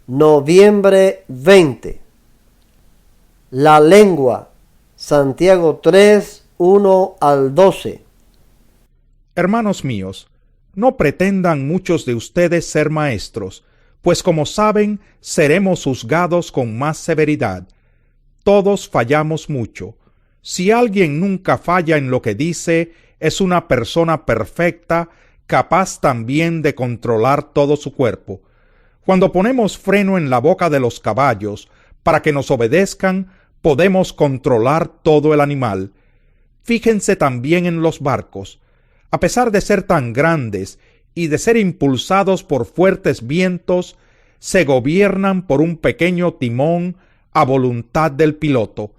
Noviembre 20. La lengua. Santiago 3, 1 al 12. Hermanos míos, no pretendan muchos de ustedes ser maestros, pues como saben, seremos juzgados con más severidad. Todos fallamos mucho. Si alguien nunca falla en lo que dice, es una persona perfecta, capaz también de controlar todo su cuerpo. Cuando ponemos freno en la boca de los caballos para que nos obedezcan, podemos controlar todo el animal. Fíjense también en los barcos. A pesar de ser tan grandes y de ser impulsados por fuertes vientos, se gobiernan por un pequeño timón a voluntad del piloto.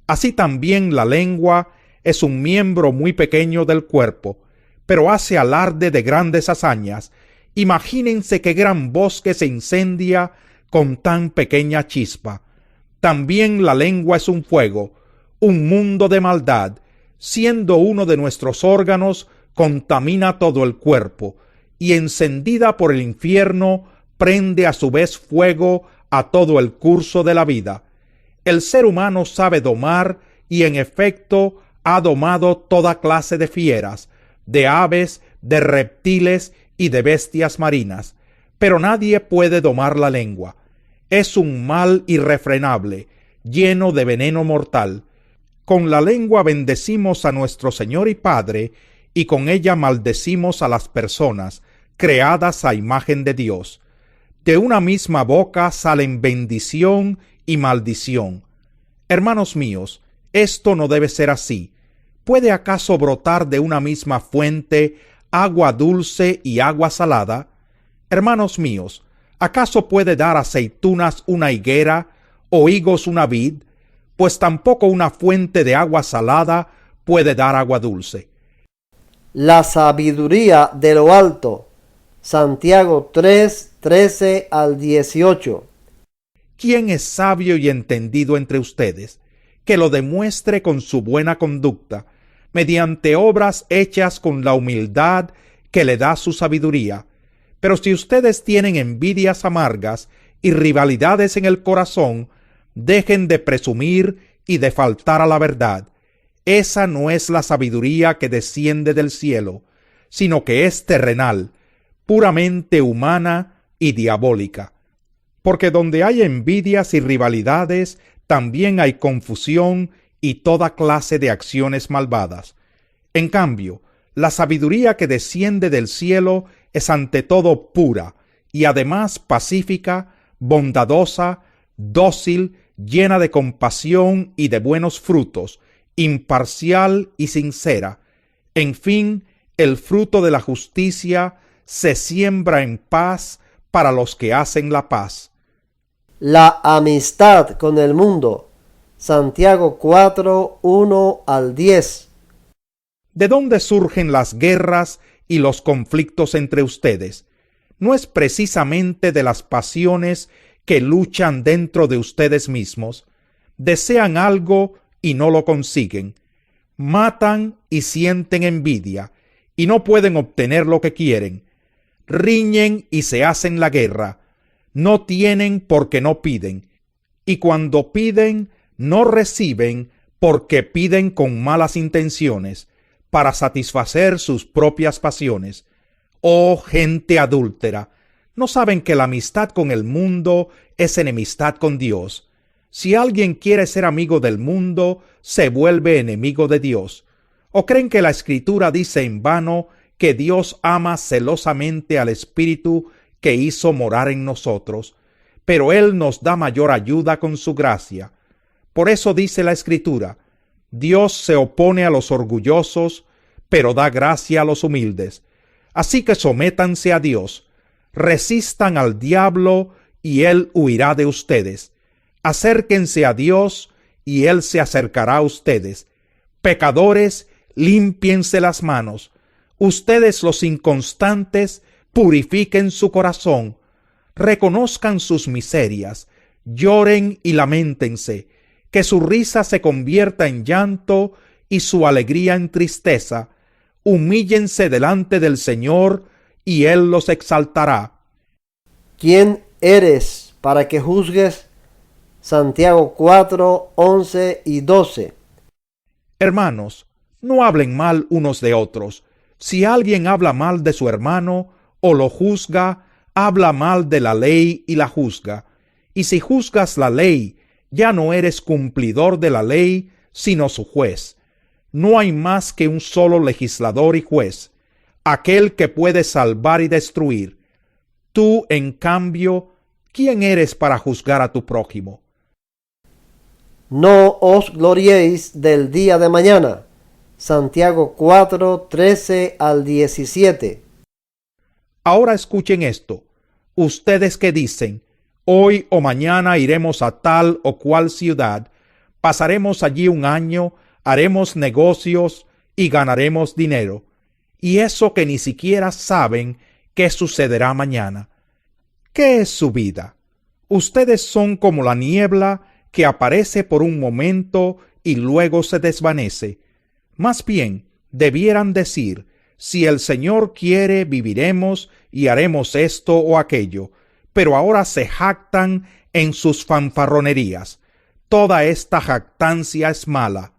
Así también la lengua es un miembro muy pequeño del cuerpo, pero hace alarde de grandes hazañas. Imagínense qué gran bosque se incendia con tan pequeña chispa. También la lengua es un fuego, un mundo de maldad. Siendo uno de nuestros órganos, contamina todo el cuerpo, y encendida por el infierno, prende a su vez fuego a todo el curso de la vida. El ser humano sabe domar, y en efecto ha domado toda clase de fieras, de aves, de reptiles y de bestias marinas, pero nadie puede domar la lengua. Es un mal irrefrenable, lleno de veneno mortal. Con la lengua bendecimos a nuestro Señor y Padre, y con ella maldecimos a las personas creadas a imagen de Dios. De una misma boca salen bendición y maldición. Hermanos míos, esto no debe ser así. ¿Puede acaso brotar de una misma fuente agua dulce y agua salada? Hermanos míos, ¿acaso puede dar aceitunas una higuera o higos una vid? Pues tampoco una fuente de agua salada puede dar agua dulce. La sabiduría de lo alto. Santiago 3, 13 al 18. ¿Quién es sabio y entendido entre ustedes? Que lo demuestre con su buena conducta, mediante obras hechas con la humildad que le da su sabiduría. Pero si ustedes tienen envidias amargas y rivalidades en el corazón, dejen de presumir y de faltar a la verdad. Esa no es la sabiduría que desciende del cielo, sino que es terrenal, puramente humana y diabólica. Porque donde hay envidias y rivalidades, también hay confusión y toda clase de acciones malvadas. En cambio, la sabiduría que desciende del cielo es ante todo pura y además pacífica, bondadosa, dócil, llena de compasión y de buenos frutos, imparcial y sincera. En fin, el fruto de la justicia se siembra en paz para los que hacen la paz. La amistad con el mundo. Santiago 4, 1 al 10. ¿De dónde surgen las guerras y los conflictos entre ustedes? ¿No es precisamente de las pasiones que luchan dentro de ustedes mismos? Desean algo y no lo consiguen. Matan y sienten envidia, y no pueden obtener lo que quieren. Riñen y se hacen la guerra. No tienen porque no piden, y cuando piden, no reciben porque piden con malas intenciones, para satisfacer sus propias pasiones. Oh gente adúltera, ¿no saben que la amistad con el mundo es enemistad con Dios? Si alguien quiere ser amigo del mundo, se vuelve enemigo de Dios. ¿O creen que la Escritura dice en vano que Dios ama celosamente al Espíritu que hizo morar en nosotros? Pero Él nos da mayor ayuda con su gracia. Por eso dice la Escritura: Dios se opone a los orgullosos, pero da gracia a los humildes. Así que sométanse a Dios, resistan al diablo y él huirá de ustedes. Acérquense a Dios y él se acercará a ustedes. Pecadores, límpiense las manos. Ustedes los inconstantes, purifiquen su corazón. Reconozcan sus miserias, lloren y lamentense. Que su risa se convierta en llanto y su alegría en tristeza. Humíllense delante del Señor y Él los exaltará. ¿Quién eres para que juzgues. Santiago 4, 11 y 12. Hermanos, no hablen mal unos de otros. Si alguien habla mal de su hermano o lo juzga, habla mal de la ley y la juzga. Y si juzgas la ley, ya no eres cumplidor de la ley, sino su juez. No hay más que un solo legislador y juez, aquel que puede salvar y destruir. Tú, en cambio, ¿quién eres para juzgar a tu prójimo? No os gloriéis del día de mañana. Santiago 4, 13 al 17. Ahora escuchen esto. Ustedes que dicen, hoy o mañana iremos a tal o cual ciudad, pasaremos allí un año, haremos negocios y ganaremos dinero. Y eso que ni siquiera saben qué sucederá mañana. ¿Qué es su vida? Ustedes son como la niebla que aparece por un momento y luego se desvanece. Más bien, debieran decir, si el Señor quiere, viviremos y haremos esto o aquello, pero ahora se jactan en sus fanfarronerías. Toda esta jactancia es mala.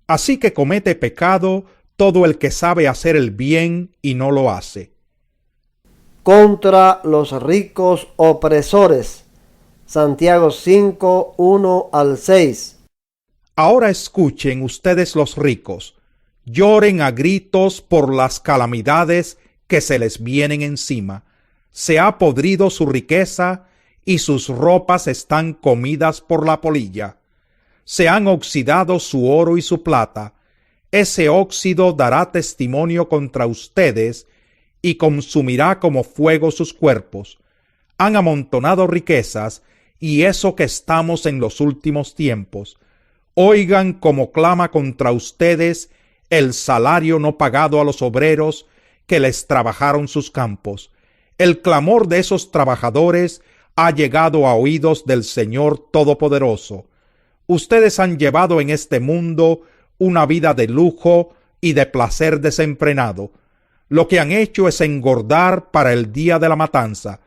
Así que comete pecado todo el que sabe hacer el bien y no lo hace. Contra los ricos opresores. Santiago 5, 1 al 6. Ahora escuchen ustedes los ricos, lloren a gritos por las calamidades que se les vienen encima. Se ha podrido su riqueza y sus ropas están comidas por la polilla. Se han oxidado su oro y su plata. Ese óxido dará testimonio contra ustedes y consumirá como fuego sus cuerpos. Han amontonado riquezas, y eso que estamos en los últimos tiempos. Oigan cómo clama contra ustedes el salario no pagado a los obreros que les trabajaron sus campos. El clamor de esos trabajadores ha llegado a oídos del Señor Todopoderoso. Ustedes han llevado en este mundo una vida de lujo y de placer desenfrenado. Lo que han hecho es engordar para el día de la matanza.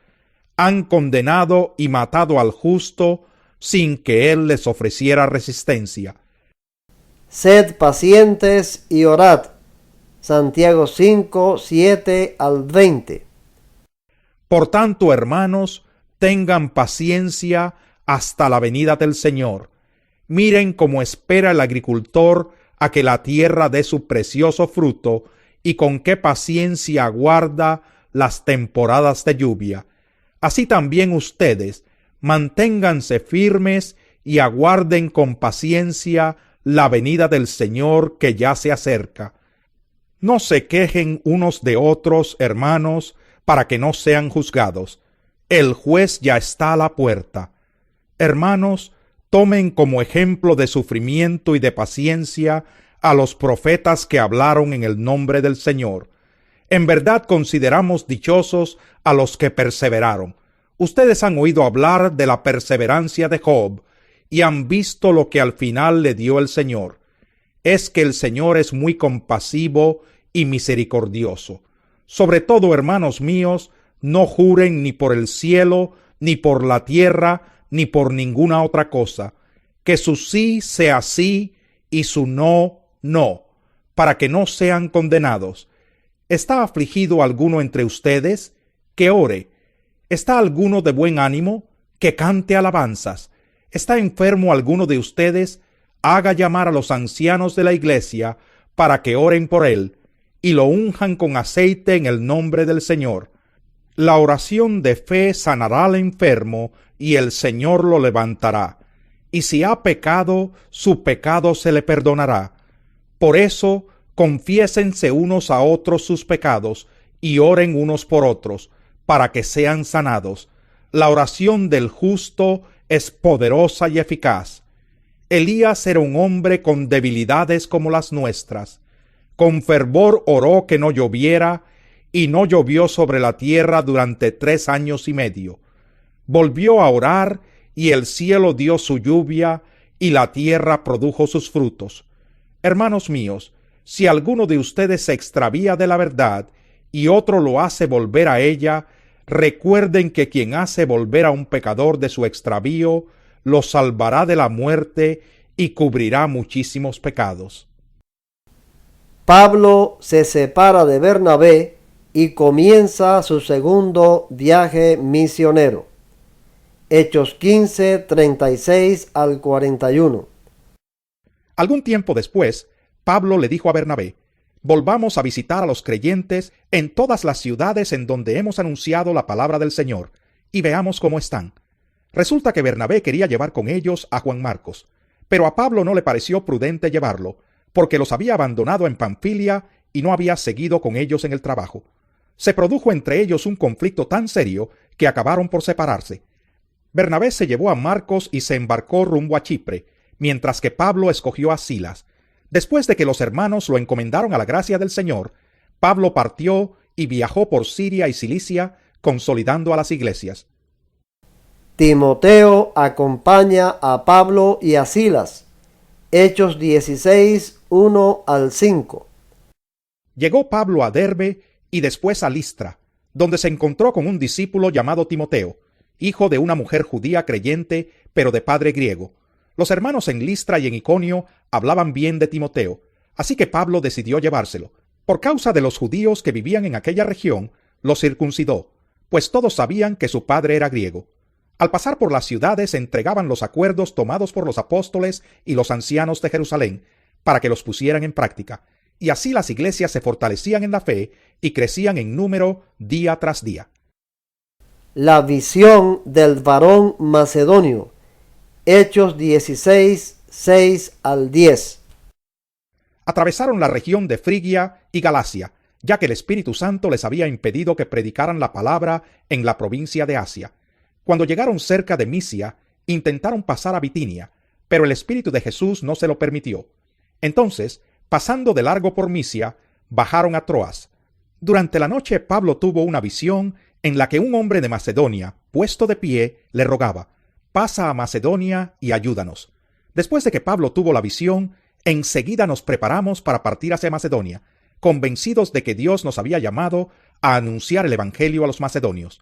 Han condenado y matado al justo sin que él les ofreciera resistencia. Sed pacientes y orad. Santiago 5, 7 al 20. Por tanto, hermanos, tengan paciencia hasta la venida del Señor. Miren cómo espera el agricultor a que la tierra dé su precioso fruto y con qué paciencia aguarda las temporadas de lluvia. Así también ustedes, manténganse firmes y aguarden con paciencia la venida del Señor que ya se acerca. No se quejen unos de otros, hermanos, para que no sean juzgados. El juez ya está a la puerta. Hermanos, tomen como ejemplo de sufrimiento y de paciencia a los profetas que hablaron en el nombre del Señor. En verdad consideramos dichosos a los que perseveraron. Ustedes han oído hablar de la perseverancia de Job y han visto lo que al final le dio el Señor. Es que el Señor es muy compasivo y misericordioso. Sobre todo, hermanos míos, no juren ni por el cielo, ni por la tierra, ni por ninguna otra cosa. Que su sí sea sí y su no, no, para que no sean condenados. ¿Está afligido alguno entre ustedes? Que ore. ¿Está alguno de buen ánimo? Que cante alabanzas. ¿Está enfermo alguno de ustedes? Haga llamar a los ancianos de la iglesia para que oren por él y lo unjan con aceite en el nombre del Señor. La oración de fe sanará al enfermo y el Señor lo levantará. Y si ha pecado, su pecado se le perdonará. Por eso, confiésense unos a otros sus pecados y oren unos por otros, para que sean sanados. La oración del justo es poderosa y eficaz. Elías era un hombre con debilidades como las nuestras. Con fervor oró que no lloviera, y no llovió sobre la tierra durante 3 años y medio. Volvió a orar, y el cielo dio su lluvia, y la tierra produjo sus frutos. Hermanos míos, si alguno de ustedes se extravía de la verdad, y otro lo hace volver a ella, recuerden que quien hace volver a un pecador de su extravío, lo salvará de la muerte y cubrirá muchísimos pecados. Pablo se separa de Bernabé y comienza su segundo viaje misionero. Hechos 15, 36 al 41. Algún tiempo después, Pablo le dijo a Bernabé: volvamos a visitar a los creyentes en todas las ciudades en donde hemos anunciado la palabra del Señor, y veamos cómo están. Resulta que Bernabé quería llevar con ellos a Juan Marcos, pero a Pablo no le pareció prudente llevarlo, porque los había abandonado en Panfilia y no había seguido con ellos en el trabajo. Se produjo entre ellos un conflicto tan serio que acabaron por separarse. Bernabé se llevó a Marcos y se embarcó rumbo a Chipre, mientras que Pablo escogió a Silas. Después de que los hermanos lo encomendaron a la gracia del Señor, Pablo partió y viajó por Siria y Cilicia, consolidando a las iglesias. Timoteo acompaña a Pablo y a Silas. Hechos 16, 1 al 5. Llegó Pablo a Derbe y después a Listra, donde se encontró con un discípulo llamado Timoteo, hijo de una mujer judía creyente, pero de padre griego. Los hermanos en Listra y en Iconio hablaban bien de Timoteo, así que Pablo decidió llevárselo. Por causa de los judíos que vivían en aquella región, lo circuncidó, pues todos sabían que su padre era griego. Al pasar por las ciudades entregaban los acuerdos tomados por los apóstoles y los ancianos de Jerusalén, para que los pusieran en práctica, y así las iglesias se fortalecían en la fe y crecían en número día tras día. La visión del varón macedonio. Hechos 16, 6 al 10. Atravesaron la región de Frigia y Galacia, ya que el Espíritu Santo les había impedido que predicaran la palabra en la provincia de Asia. Cuando llegaron cerca de Misia, intentaron pasar a Bitinia, pero el Espíritu de Jesús no se lo permitió. Entonces, pasando de largo por Misia, bajaron a Troas. Durante la noche Pablo tuvo una visión en la que un hombre de Macedonia, puesto de pie, le rogaba: pasa a Macedonia y ayúdanos. Después de que Pablo tuvo la visión, enseguida nos preparamos para partir hacia Macedonia, convencidos de que Dios nos había llamado a anunciar el Evangelio a los macedonios.